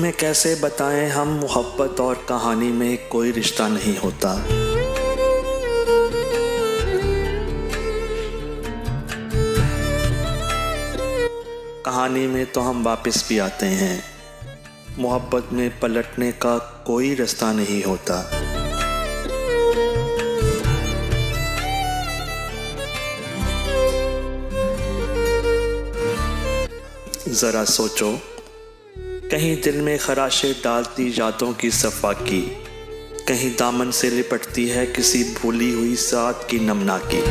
तुम्हें कैसे बताएं हम, मोहब्बत और कहानी में कोई रिश्ता नहीं होता। कहानी में तो हम वापस भी आते हैं, मोहब्बत में पलटने का कोई रास्ता नहीं होता। ज़रा सोचो, कहीं दिल में खराशे डालती यादों की सफ़ा की, कहीं दामन से लिपटती है किसी भूली हुई साथ की नमनाकी।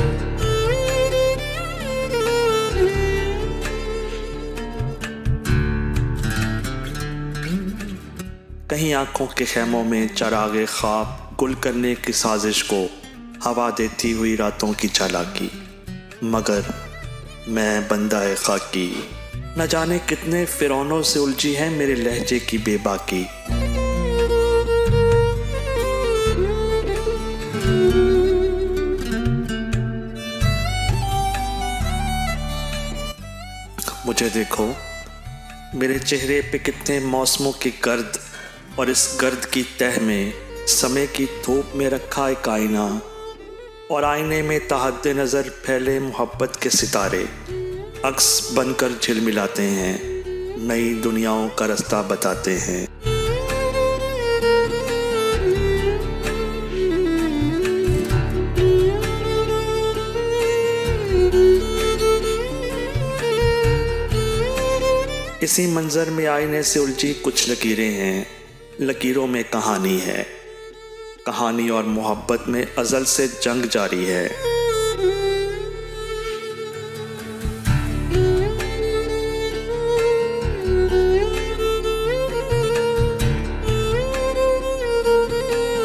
कहीं आंखों के खैमों में चरागे ख्वाब गुल करने की साजिश को हवा देती हुई रातों की चालाकी। मगर मैं बंदा खाकी, न जाने कितने फिरौनों से उलझी है मेरे लहजे की बेबाकी। मुझे देखो, मेरे चेहरे पे कितने मौसमों की गर्द, और इस गर्द की तह में समय की धूप में रखा एक आईना, और आईने में तहद्दे नज़र फैले मोहब्बत के सितारे अक्स बनकर झिलमिलाते हैं, नई दुनियाओं का रास्ता बताते हैं। इसी मंजर में आईने से उलझी कुछ लकीरें हैं, लकीरों में कहानी है। कहानी और मोहब्बत में अज़ल से जंग जारी है।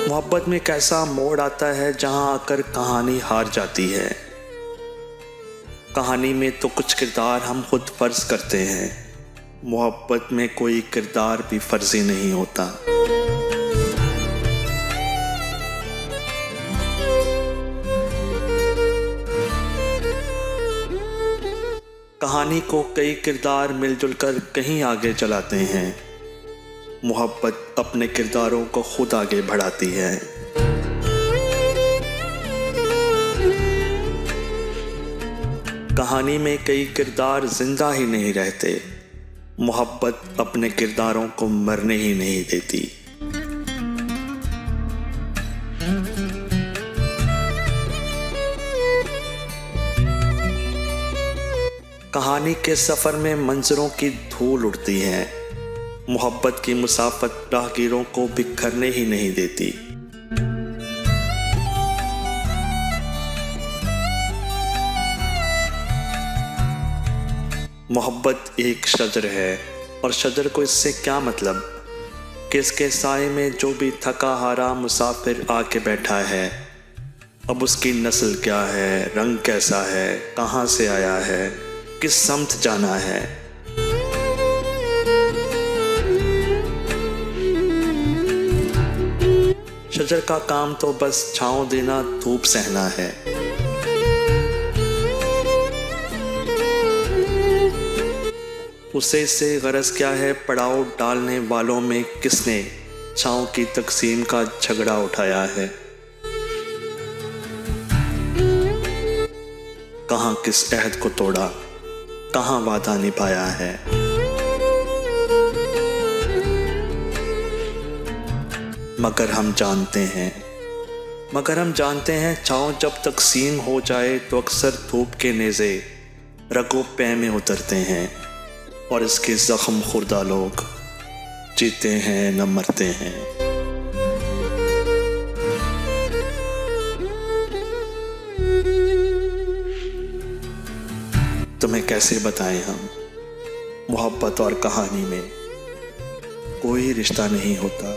मोहब्बत में कैसा मोड़ आता है जहां आकर कहानी हार जाती है। कहानी में तो कुछ किरदार हम खुद फर्ज करते हैं, मोहब्बत में कोई किरदार भी फर्जी नहीं होता। कहानी को कई किरदार मिलजुल कर कहीं आगे चलाते हैं, मोहब्बत अपने किरदारों को खुद आगे बढ़ाती है। कहानी में कई किरदार जिंदा ही नहीं रहते, मोहब्बत अपने किरदारों को मरने ही नहीं देती। कहानी के सफर में मंजरों की धूल उड़ती है, मोहब्बत की मुसाफत राहगीरों को बिखरने ही नहीं देती। मोहब्बत एक शजर है, और शजर को इससे क्या मतलब कि इसके साए में जो भी थका हारा मुसाफिर आके बैठा है, अब उसकी नस्ल क्या है, रंग कैसा है, कहाँ से आया है, किस समत जाना है। शजर का काम तो बस छांव देना, धूप सहना है। उसे इससे गरज क्या है, पड़ाव डालने वालों में किसने छांव की तकसीम का झगड़ा उठाया है। कहाँ किस अहद को तोड़ा, कहाँ वादा निभाया है। मगर हम जानते हैं छाँव जब तकसीम हो जाए तो अक्सर धूप के नेज़े रगो पै में उतरते हैं, और इसके ज़ख्म खुर्दा लोग जीते हैं न मरते हैं। तुम्हें कैसे बताएं हम, मोहब्बत और कहानी में कोई रिश्ता नहीं होता।